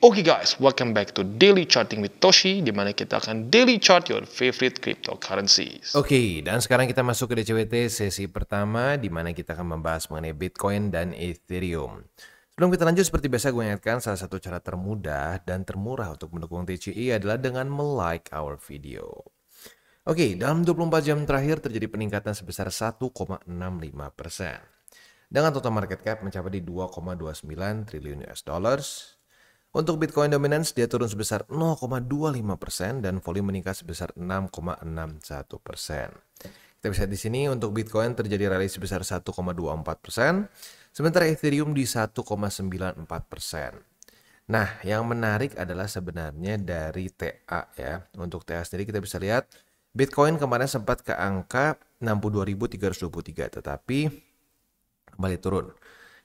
Oke guys, welcome back to Daily Charting with Toshi, di mana kita akan daily chart your favorite cryptocurrencies. Oke, dan sekarang kita masuk ke DCWT sesi pertama, di mana kita akan membahas mengenai Bitcoin dan Ethereum. Sebelum kita lanjut, seperti biasa gue ingatkan, salah satu cara termudah dan termurah untuk mendukung TCI adalah dengan like our video. Oke, dalam 24 jam terakhir terjadi peningkatan sebesar 1,65%. Dengan total market cap mencapai di 2,29 triliun US dollars. Untuk Bitcoin Dominance, dia turun sebesar 0,25% dan volume meningkat sebesar 6,61%. Kita bisa di sini untuk Bitcoin terjadi rally sebesar 1,24%, sementara Ethereum di 1,94%. Nah, yang menarik adalah sebenarnya dari TA ya. Untuk TA sendiri kita bisa lihat Bitcoin kemarin sempat ke angka 62.323, tetapi kembali turun.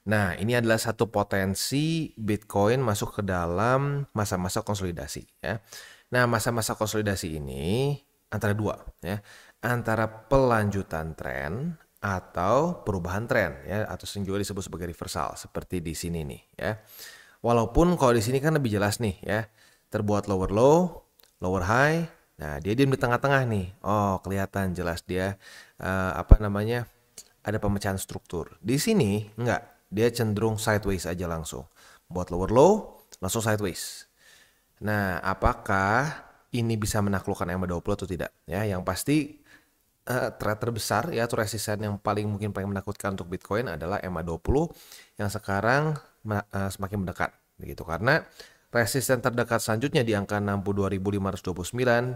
Nah, ini adalah satu potensi Bitcoin masuk ke dalam masa-masa konsolidasi ya. Nah, masa-masa konsolidasi ini antara dua ya, antara pelanjutan tren atau perubahan tren ya, atau juga disebut sebagai reversal seperti di sini nih ya. Walaupun kalau di sini kan lebih jelas nih ya, terbuat lower low, lower high. Nah, dia di tengah-tengah nih. Oh, kelihatan jelas dia ada pemecahan struktur. Di sini enggak. Dia cenderung sideways aja langsung. Buat lower low, langsung sideways. Nah, apakah ini bisa menaklukkan EMA20 atau tidak? Ya, yang pasti threat terbesar ya, atau resisten yang paling menakutkan untuk Bitcoin adalah EMA20 yang sekarang semakin mendekat begitu, karena resisten terdekat selanjutnya di angka 62.529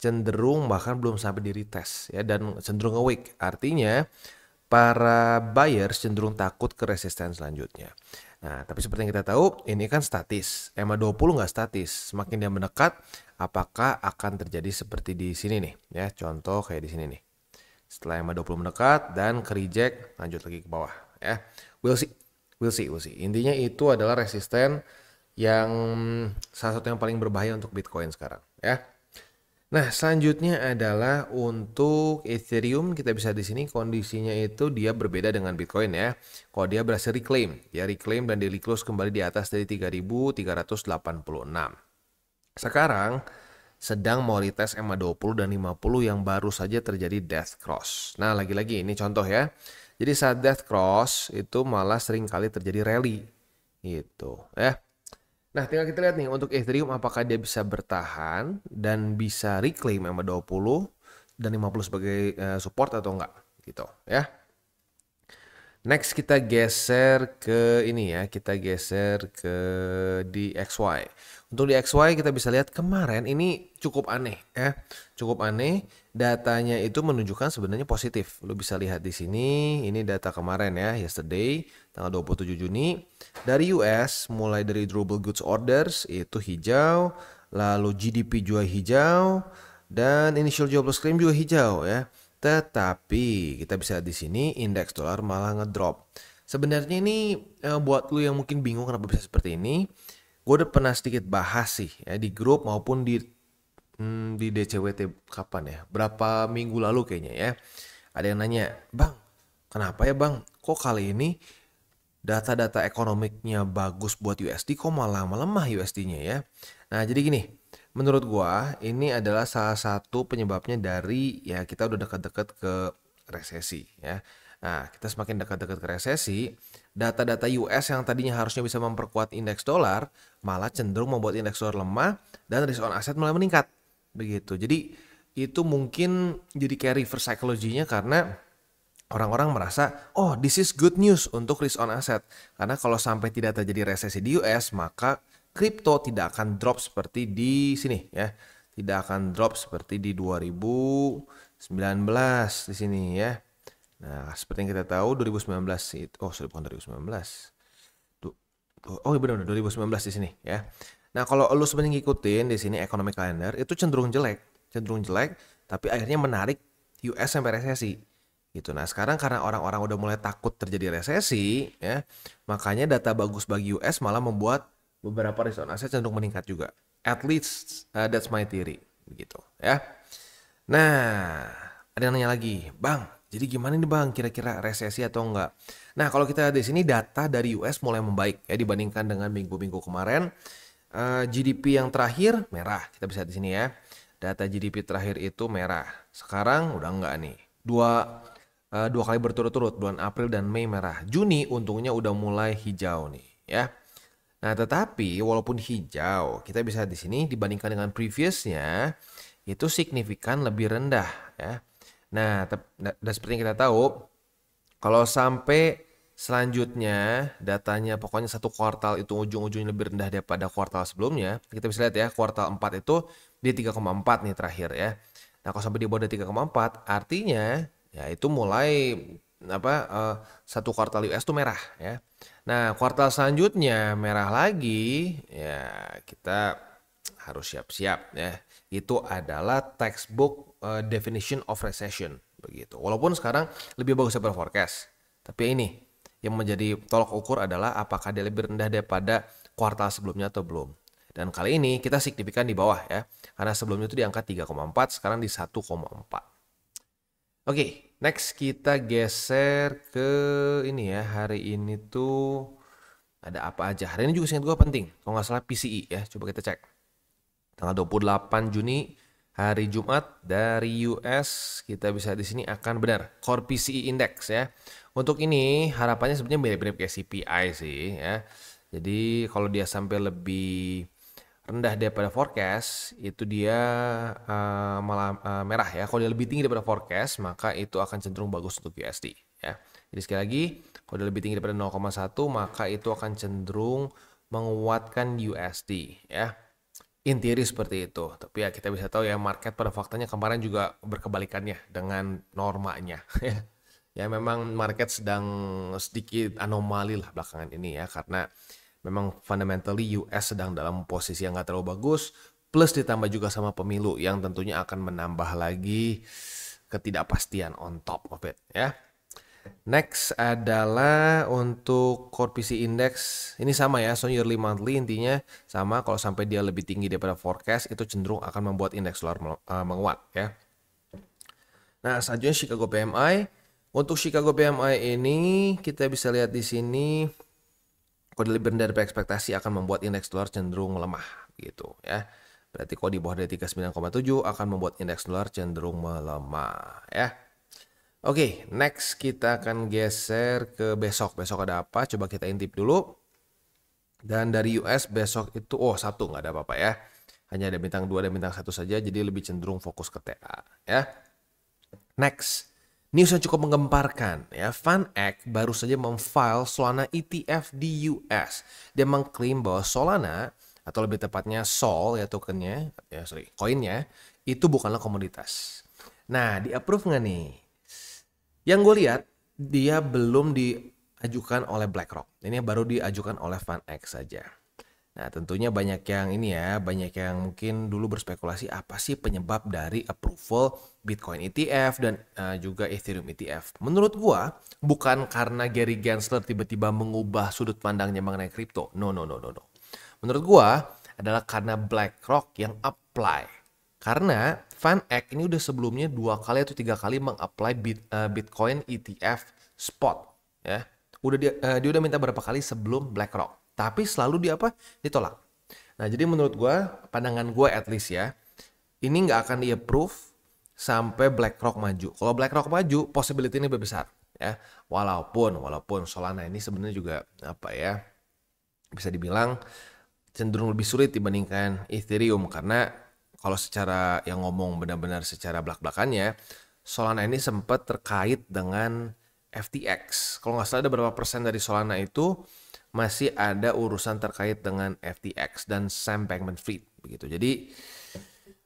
cenderung bahkan belum sampai di retest ya, dan cenderung nge-weak. Artinya para buyers cenderung takut ke resisten selanjutnya. Nah, tapi seperti yang kita tahu, ini kan statis. EMA20 nggak statis. Semakin dia mendekat, apakah akan terjadi seperti di sini nih? Ya, contoh kayak di sini nih. Setelah EMA20 mendekat dan ke reject, lanjut lagi ke bawah. Ya, we'll see. Intinya itu adalah resisten yang salah satu yang paling berbahaya untuk Bitcoin sekarang. Ya. Nah, selanjutnya adalah untuk Ethereum. Kita bisa di sini kondisinya itu dia berbeda dengan Bitcoin ya. Kalau dia berhasil reclaim, dia reclaim dan daily close kembali di atas dari 3.386. Sekarang sedang mau retest EMA20 dan 50 yang baru saja terjadi death cross. Nah, lagi-lagi ini contoh ya. Jadi saat death cross itu malah sering kali terjadi rally gitu ya. Nah, tinggal kita lihat nih untuk Ethereum apakah dia bisa bertahan dan bisa reclaim EMA20 dan 50 sebagai support atau enggak gitu ya. Next kita geser ke ini ya, kita geser ke di XY. Untuk di XY kita bisa lihat kemarin ini cukup aneh ya. Cukup aneh, datanya itu menunjukkan sebenarnya positif. Lo bisa lihat di sini, ini data kemarin ya, yesterday tanggal 27 Juni. Dari US mulai dari durable goods orders itu hijau, lalu GDP juga hijau, dan initial jobless claim juga hijau ya. Tetapi kita bisa lihat di sini indeks dolar malah ngedrop. Sebenarnya ini buat lu yang mungkin bingung kenapa bisa seperti ini, gue udah pernah sedikit bahas sih ya di grup maupun di DCWT kapan ya? Berapa minggu lalu kayaknya ya. Ada yang nanya, "Bang, kenapa ya Bang? Kok kali ini data-data ekonomiknya bagus buat USD kok malah melemah USD-nya ya?" Nah, jadi gini, menurut gua ini adalah salah satu penyebabnya dari ya kita udah dekat-dekat ke resesi ya. Nah, kita semakin dekat-dekat ke resesi, data-data US yang tadinya harusnya bisa memperkuat indeks dolar malah cenderung membuat indeks dolar lemah dan risk on asset malah meningkat. Begitu. Jadi itu mungkin jadi kayak reverse psychology-nya karena orang-orang merasa, oh this is good news untuk risk on asset. Karena kalau sampai tidak terjadi resesi di US, maka kripto tidak akan drop seperti di sini ya. Tidak akan drop seperti di 2019 di sini ya. Nah, seperti yang kita tahu 2019 itu bukan 2019. Oh iya benar 2019 di sini ya. Nah, kalau lu sebenarnya ngikutin di sini economic calendar itu cenderung jelek, tapi akhirnya menarik US sampai resesi. Gitu. Nah, sekarang karena orang-orang udah mulai takut terjadi resesi ya, makanya data bagus bagi US malah membuat beberapa risk on asset cenderung meningkat juga. At least that's my theory begitu ya. Nah, ada yang nanya lagi, "Bang, jadi gimana nih Bang, kira-kira resesi atau enggak?" Nah, kalau kita lihat di sini data dari US mulai membaik ya dibandingkan dengan minggu-minggu kemarin. GDP yang terakhir merah, kita bisa di sini ya. Data GDP terakhir itu merah. Sekarang udah enggak nih. Dua kali berturut-turut, bulan April dan Mei merah. Juni untungnya udah mulai hijau nih ya. Nah, tetapi walaupun hijau, kita bisa di sini dibandingkan dengan previousnya itu signifikan lebih rendah ya. Nah, dan seperti yang kita tahu, kalau sampai selanjutnya datanya pokoknya satu kuartal itu ujung-ujungnya lebih rendah daripada kuartal sebelumnya, kita bisa lihat ya kuartal 4 itu di 3,4 nih terakhir ya. Nah, kalau sampai di bawah 3,4 artinya ya itu mulai satu kuartal US itu merah ya. Nah, kuartal selanjutnya merah lagi ya kita harus siap-siap ya. Itu adalah textbook definition of recession begitu. Walaupun sekarang lebih bagus daripada forecast. Tapi ini yang menjadi tolok ukur adalah apakah dia lebih rendah daripada kuartal sebelumnya atau belum. Dan kali ini kita signifikan di bawah ya. Karena sebelumnya itu di angka 3,4, sekarang di 1,4. Oke, next kita geser ke ini ya. Hari ini tuh ada apa aja. Hari ini juga seingat gue penting. Kalau nggak salah PCE ya. Coba kita cek. Tanggal 28 Juni hari Jumat dari US kita bisa di sini akan benar Core PCE Index ya. Untuk ini harapannya sebenarnya mirip-mirip kayak CPI sih ya. Jadi kalau dia sampai lebih rendah daripada forecast itu dia malah merah ya. Kalau dia lebih tinggi daripada forecast maka itu akan cenderung bagus untuk USD ya. Jadi sekali lagi kalau dia lebih tinggi daripada 0,1 maka itu akan cenderung menguatkan USD ya. In theory seperti itu. Tapi ya kita bisa tahu ya market pada faktanya kemarin juga berkebalikannya dengan normanya ya. Ya memang market sedang sedikit anomali lah belakangan ini ya karena memang fundamentally US sedang dalam posisi yang gak terlalu bagus plus ditambah juga sama pemilu yang tentunya akan menambah lagi ketidakpastian on top of it ya. Next adalah untuk Core PC Index. Ini sama ya, so yearly monthly intinya sama. Kalau sampai dia lebih tinggi daripada forecast itu cenderung akan membuat indeks dolar menguat ya. Nah, selanjutnya Chicago PMI. Untuk Chicago PMI ini kita bisa lihat di sini kalau lebih rendah dari ekspektasi akan membuat indeks dolar cenderung melemah gitu ya. Berarti kalau di bawah dari 39,7 akan membuat indeks dolar cenderung melemah ya. Oke, next kita akan geser ke besok. Besok ada apa? Coba kita intip dulu. Dan dari US besok itu, Sabtu nggak ada apa-apa ya. Hanya ada bintang 2 dan bintang 1 saja, jadi lebih cenderung fokus ke TA ya. Next, news yang cukup menggemparkan ya. VanEck baru saja memfile Solana ETF di US. Dia mengklaim bahwa Solana, atau lebih tepatnya Sol ya tokennya, koinnya, itu bukanlah komoditas. Nah, di-approve nggak nih? Yang gue lihat dia belum diajukan oleh BlackRock. Ini baru diajukan oleh VanEck saja. Nah tentunya banyak yang mungkin dulu berspekulasi apa sih penyebab dari approval Bitcoin ETF dan juga Ethereum ETF. Menurut gue bukan karena Gary Gensler tiba-tiba mengubah sudut pandangnya mengenai kripto. No. Menurut gue adalah karena BlackRock yang apply. Karena VanEck ini udah sebelumnya 2 kali atau 3 kali meng-apply Bitcoin ETF spot ya. Dia udah minta berapa kali sebelum BlackRock. Tapi selalu ditolak. Nah, jadi menurut gue, pandangan gue at least ya, ini nggak akan di-approve sampai BlackRock maju. Kalau BlackRock maju, possibility ini lebih besar ya. Walaupun Solana ini sebenarnya juga bisa dibilang cenderung lebih sulit dibandingkan Ethereum karena kalau secara yang ngomong benar-benar secara belak-belakannya, Solana ini sempat terkait dengan FTX. Kalau nggak salah ada berapa persen dari Solana itu masih ada urusan terkait dengan FTX dan Sam Bankman-Fried begitu. Jadi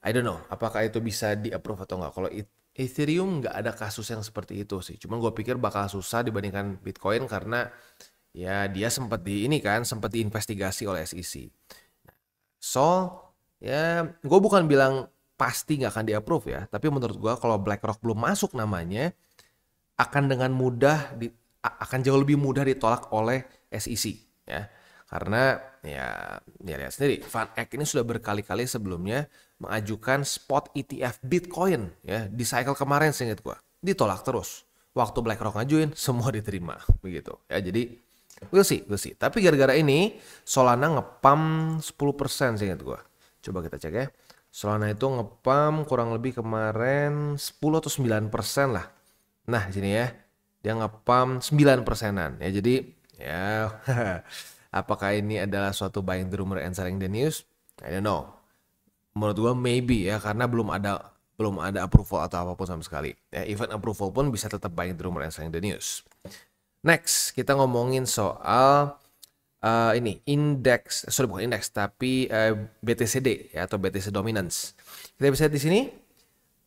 I don't know apakah itu bisa di-approve atau nggak. Kalau Ethereum nggak ada kasus yang seperti itu sih. Cuman gue pikir bakal susah dibandingkan Bitcoin karena ya dia sempat diinvestigasi oleh SEC. So ya, gue bukan bilang pasti nggak akan di-approve ya, tapi menurut gue kalau BlackRock belum masuk namanya, akan jauh lebih mudah ditolak oleh SEC ya, karena ya lihat sendiri, VanEck ini sudah berkali-kali sebelumnya mengajukan spot ETF Bitcoin ya di cycle kemarin seingat gue, ditolak terus. Waktu BlackRock ngajuin semua diterima begitu ya, jadi We'll see, we'll see. Tapi gara-gara ini Solana ngepam 10% sih ingat gua. Coba kita cek ya. Solana itu ngepam kurang lebih kemarin 10 atau 9% lah. Nah, di sini ya. Dia ngepam 9%-an. Ya jadi ya apakah ini adalah suatu buying the rumor and selling the news? I don't know. Menurut gua maybe ya, karena belum ada approval atau apapun sama sekali. Ya, even approval pun bisa tetap buying the rumor and selling the news. Next, kita ngomongin soal ini indeks, sorry bukan indeks tapi BTCD ya, atau BTC dominance. Kita bisa lihat di sini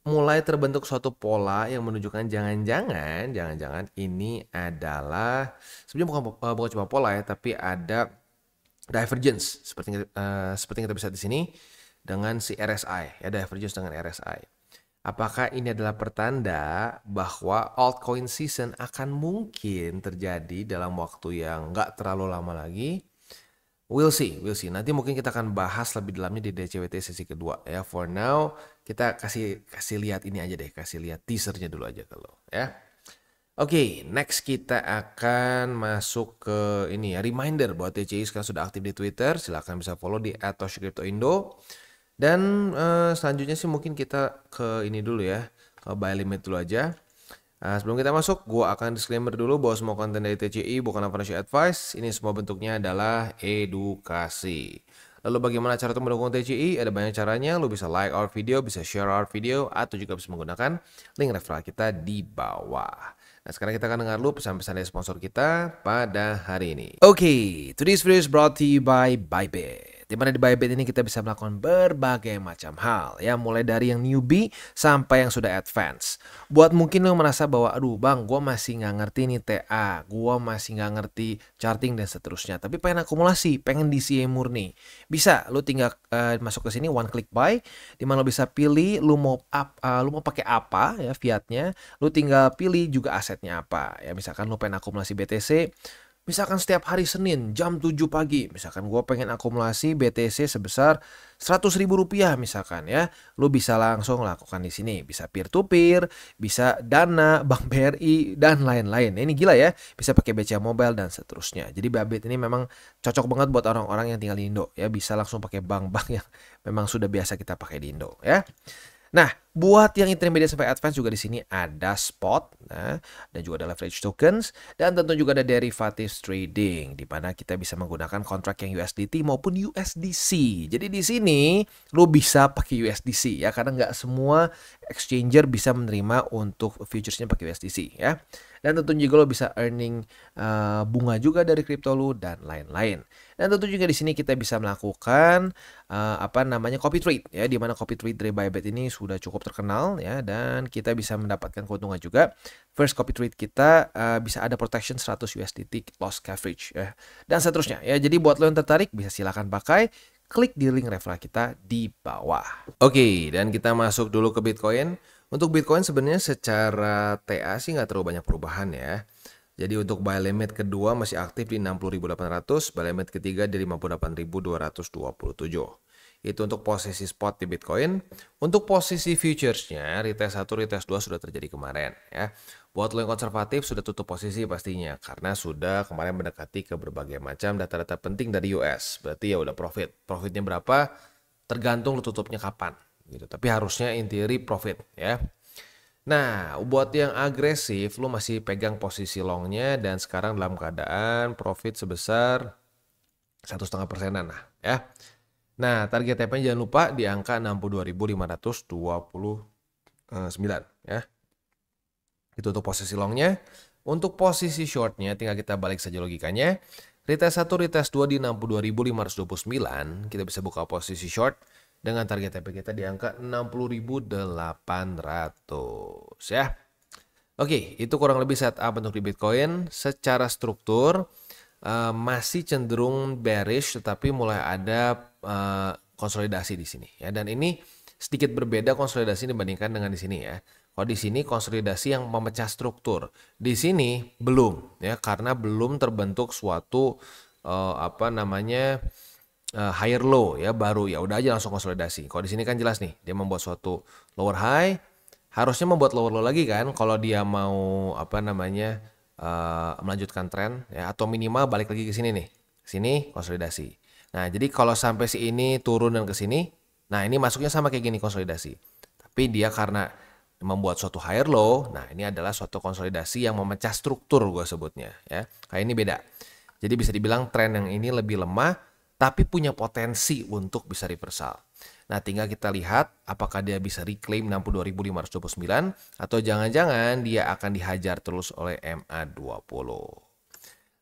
mulai terbentuk suatu pola yang menunjukkan jangan-jangan ini adalah sebenarnya bukan cuma pola ya, tapi ada divergence seperti yang kita bisa di sini dengan si RSI ya, divergence dengan RSI. Apakah ini adalah pertanda bahwa altcoin season akan mungkin terjadi dalam waktu yang nggak terlalu lama lagi? We'll see. Nanti mungkin kita akan bahas lebih dalamnya di DCWT sesi kedua ya. For now kita kasih lihat ini aja deh, kasih lihat teasernya dulu aja kalau ya. Oke, next kita akan masuk ke ini ya, reminder buat TCI sekarang sudah aktif di Twitter, silahkan bisa follow di @toshicryptoindo. Dan selanjutnya sih mungkin kita ke ini dulu ya, ke buy limit dulu aja. Sebelum kita masuk, gua akan disclaimer dulu bahwa semua konten dari TCI bukanlah financial advice. Ini semua bentuknya adalah edukasi. Lalu bagaimana cara untuk mendukung TCI? Ada banyak caranya. Lu bisa like our video, bisa share our video, atau juga bisa menggunakan link referral kita di bawah. Nah, sekarang kita akan dengar dulu pesan-pesan dari sponsor kita pada hari ini. Oke, today's video is brought to you by Bybit. Di mana di Bybit ini kita bisa melakukan berbagai macam hal ya, mulai dari yang newbie sampai yang sudah advance. Buat mungkin lo merasa bahwa aduh bang, gue masih nggak ngerti nih TA, gue masih nggak ngerti charting dan seterusnya, tapi pengen akumulasi, pengen DCA murni, bisa lo tinggal masuk ke sini one click buy, di mana lo bisa pilih lo mau pakai apa ya fiatnya, lo tinggal pilih juga asetnya apa ya. Misalkan lo pengen akumulasi BTC, misalkan setiap hari Senin jam 7 pagi, misalkan gue pengen akumulasi BTC sebesar 100.000 rupiah misalkan ya, lu bisa langsung lakukan di sini. Bisa peer to peer, bisa Dana, Bank BRI dan lain-lain. Ini gila ya, bisa pakai BCA Mobile dan seterusnya. Jadi Bybit ini memang cocok banget buat orang-orang yang tinggal di Indo ya, bisa langsung pakai bank-bank yang memang sudah biasa kita pakai di Indo ya. Nah, buat yang intermediate sampai advance juga di sini ada spot, nah, dan juga ada leverage tokens, dan tentu juga ada derivatives trading, di mana kita bisa menggunakan kontrak yang USDT maupun USDC. Jadi di sini lo bisa pakai USDC ya, karena nggak semua exchanger bisa menerima untuk futuresnya pakai USDC ya. Dan tentu juga lo bisa earning bunga juga dari kripto lo dan lain-lain. Dan tentu juga di sini kita bisa melakukan copy trade ya, di mana copy trade dari Bybit ini sudah cukup terkenal ya, dan kita bisa mendapatkan keuntungan juga. First copy trade kita bisa ada protection 100 USDT loss coverage ya, dan seterusnya ya. Jadi buat lo yang tertarik bisa silakan pakai, klik di link referral kita di bawah. Oke, dan kita masuk dulu ke Bitcoin. Untuk Bitcoin sebenarnya secara TA sih nggak terlalu banyak perubahan ya. Jadi untuk buy limit kedua masih aktif di 60.800, buy limit ketiga di 58.227. Itu untuk posisi spot di Bitcoin. Untuk posisi futuresnya, retest 1, retest 2 sudah terjadi kemarin ya. Buat lo yang konservatif sudah tutup posisi pastinya, karena sudah kemarin mendekati ke berbagai macam data-data penting dari US. Berarti ya udah profit. Profitnya berapa? Tergantung lo tutupnya kapan gitu. Tapi harusnya in theory profit ya. Nah, buat yang agresif, lo masih pegang posisi longnya dan sekarang dalam keadaan profit sebesar 1,5%-an lah ya. Nah, target TP jangan lupa di angka 62.529 ya. Itu untuk posisi longnya. Untuk posisi shortnya tinggal kita balik saja logikanya. Retest 1, retest 2 di 62.529, kita bisa buka posisi short dengan target TP kita di angka 60.800 ya. Oke, itu kurang lebih setup untuk di Bitcoin. Secara struktur masih cenderung bearish, tetapi mulai ada konsolidasi di sini ya. Dan ini sedikit berbeda konsolidasi dibandingkan dengan di sini ya. Kalau di sini konsolidasi yang memecah struktur, di sini belum ya, karena belum terbentuk suatu higher low ya, baru ya udah aja langsung konsolidasi. Kalau di sini kan jelas nih dia membuat suatu lower high, harusnya membuat lower low lagi kan. Kalau dia mau melanjutkan tren ya, atau minimal balik lagi ke sini nih. Sini konsolidasi. Nah, jadi kalau sampai si ini turun dan ke sini, nah ini masuknya sama kayak gini konsolidasi. Tapi dia karena membuat suatu higher low, nah ini adalah suatu konsolidasi yang memecah struktur gue sebutnya ya. Kayak ini beda. Jadi bisa dibilang tren yang ini lebih lemah tapi punya potensi untuk bisa reversal. Nah, tinggal kita lihat apakah dia bisa reclaim 62.529 atau jangan-jangan dia akan dihajar terus oleh MA20.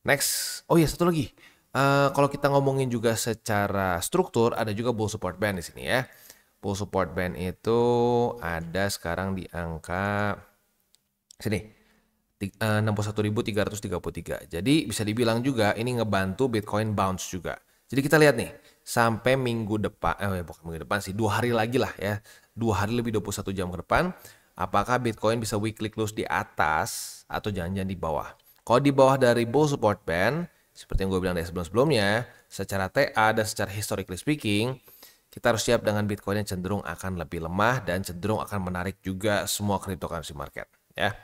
Next. Oh iya, satu lagi. Kalau kita ngomongin juga secara struktur, ada juga bull support band di sini ya. Bull support band itu ada sekarang di angka sini 61.333. Jadi bisa dibilang juga ini ngebantu Bitcoin bounce juga. Jadi kita lihat nih sampai minggu depan, bukan minggu depan sih, 2 hari lagi lah ya, 2 hari lebih 21 jam ke depan, apakah Bitcoin bisa weekly close di atas atau jangan-jangan di bawah. Kalau di bawah dari bull support band, seperti yang gue bilang dari sebelum-sebelumnya, secara TA dan secara historically speaking, kita harus siap dengan Bitcoin yang cenderung akan lebih lemah dan cenderung akan menarik juga semua cryptocurrency market. Ya.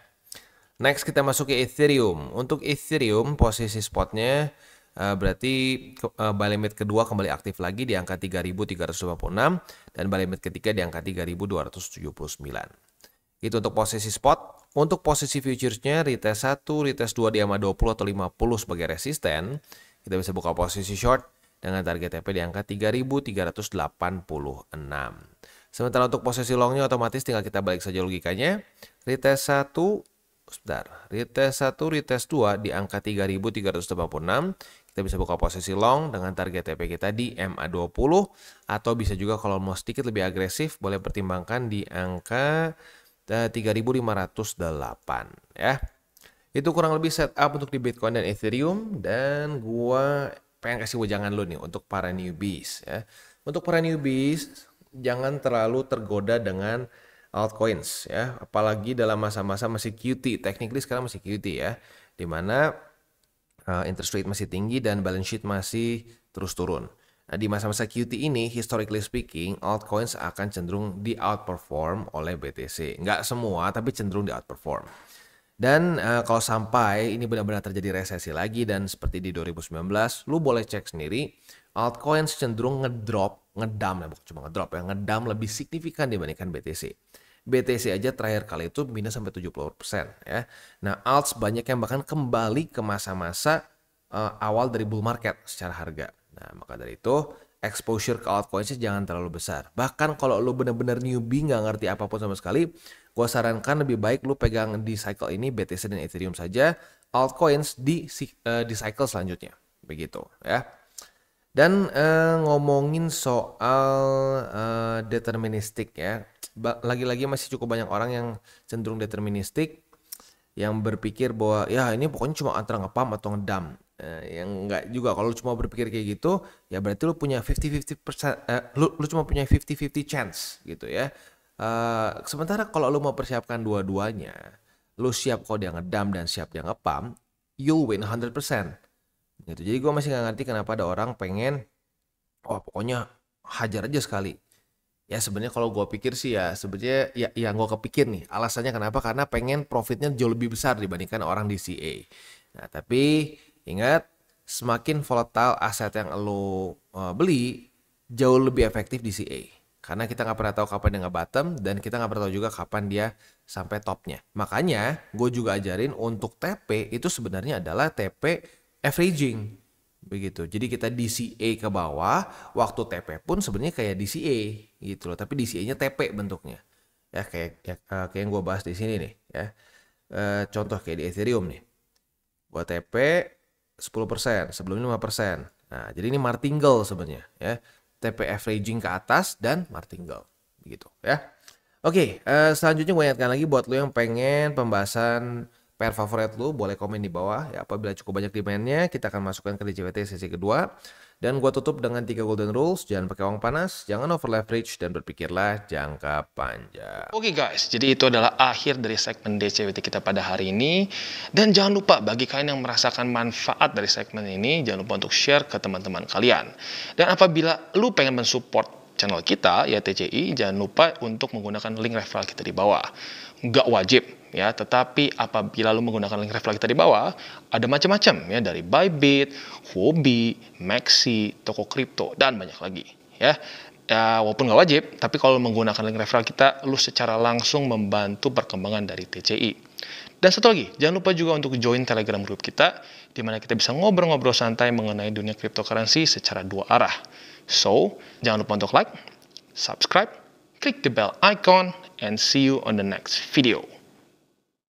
Next kita masuk ke Ethereum. Untuk Ethereum posisi spotnya berarti buy limit kedua kembali aktif lagi di angka 3.356 dan buy limit ketiga di angka 3.279. Itu untuk posisi spot. Untuk posisi futuresnya retest 1, retest 2 di angka 20 atau 50 sebagai resisten. Kita bisa buka posisi short dengan target TP di angka 3.386. Sementara untuk posisi longnya otomatis tinggal kita balik saja logikanya. Retest 1, retest 1, retest 2 di angka 3.386. Kita bisa buka posisi long dengan target TP kita di MA20 atau bisa juga kalau mau sedikit lebih agresif boleh pertimbangkan di angka 3.508 ya. Itu kurang lebih setup untuk di Bitcoin dan Ethereum dan gua pengen kasih wejangan lu nih untuk para newbies ya. Untuk para newbies jangan terlalu tergoda dengan altcoins ya, apalagi dalam masa-masa masih QT. Technically sekarang masih QT ya, dimana interest rate masih tinggi dan balance sheet masih terus turun. Nah, di masa-masa QT ini, historically speaking, altcoins akan cenderung di outperform oleh BTC. Nggak semua, tapi cenderung di outperform. Dan kalau sampai ini benar-benar terjadi resesi lagi dan seperti di 2019, lu boleh cek sendiri, altcoins cenderung ngedump, bukan cuma ngedrop ya, ngedump lebih signifikan dibandingkan BTC. BTC aja terakhir kali itu minus sampai 70% ya. Nah, alts banyak yang bahkan kembali ke masa-masa awal dari bull market secara harga. Nah, maka dari itu exposure ke altcoins jangan terlalu besar. Bahkan kalau lu bener-bener newbie nggak ngerti apapun sama sekali, gue sarankan lebih baik lu pegang di cycle ini BTC dan Ethereum saja, altcoins di cycle selanjutnya. Begitu ya. Dan ngomongin soal deterministik ya, lagi-lagi masih cukup banyak orang yang cenderung deterministik, yang berpikir bahwa ya ini pokoknya cuma antara nge-pump atau ngedump. Yang enggak juga, kalau lu cuma berpikir kayak gitu, ya berarti lu punya 50-50%, lu cuma punya 50-50 chance gitu ya. Sementara kalau lu mau persiapkan dua-duanya, lu siap kalau dia ngedump dan siap dia nge-pump, you'll win 100%. Gitu. Jadi gue masih nggak ngerti kenapa ada orang pengen, pokoknya hajar aja sekali. Ya sebenarnya kalau gue pikir sih ya sebenarnya ya gue kepikir nih alasannya kenapa, karena pengen profitnya jauh lebih besar dibandingkan orang di CA. Nah tapi ingat, semakin volatile aset yang lo beli jauh lebih efektif di CA. Karena kita nggak pernah tahu kapan dia nge-bottom dan kita nggak pernah tahu juga kapan dia sampai topnya. Makanya gue juga ajarin untuk TP itu sebenarnya adalah TP averaging. Begitu. Jadi kita DCA ke bawah, waktu TP pun sebenarnya kayak DCA gitu loh, tapi DCA-nya TP bentuknya. Ya kayak yang gue bahas di sini nih ya. Contoh kayak di Ethereum nih. Buat TP 10%, sebelumnya 5%. Nah, jadi ini martingale sebenarnya ya. TP averaging ke atas dan martingale begitu ya. Oke, selanjutnya gue ingatkan lagi buat lo yang pengen pembahasan pair favorit lu, boleh komen di bawah ya. Apabila cukup banyak demand-nya, kita akan masukkan ke DCWT sesi kedua. Dan gua tutup dengan 3 golden rules. Jangan pakai uang panas, jangan over leverage, dan berpikirlah jangka panjang. Oke guys, jadi itu adalah akhir dari segmen DCWT kita pada hari ini. Dan jangan lupa bagi kalian yang merasakan manfaat dari segmen ini, jangan lupa untuk share ke teman-teman kalian. Dan apabila lu pengen mensupport channel kita ya TCI, jangan lupa untuk menggunakan link referral kita di bawah. Nggak wajib, ya, tetapi apabila lu menggunakan link referral kita di bawah, ada macam-macam ya, dari Bybit, Huobi, Maxi, toko kripto, dan banyak lagi ya. Ya, walaupun nggak wajib, tapi kalau menggunakan link referral kita, lu secara langsung membantu perkembangan dari TCI. Dan satu lagi, jangan lupa juga untuk join Telegram group kita, di mana kita bisa ngobrol-ngobrol santai mengenai dunia cryptocurrency secara dua arah. So, jangan lupa untuk like, subscribe, click the bell icon, and see you on the next video.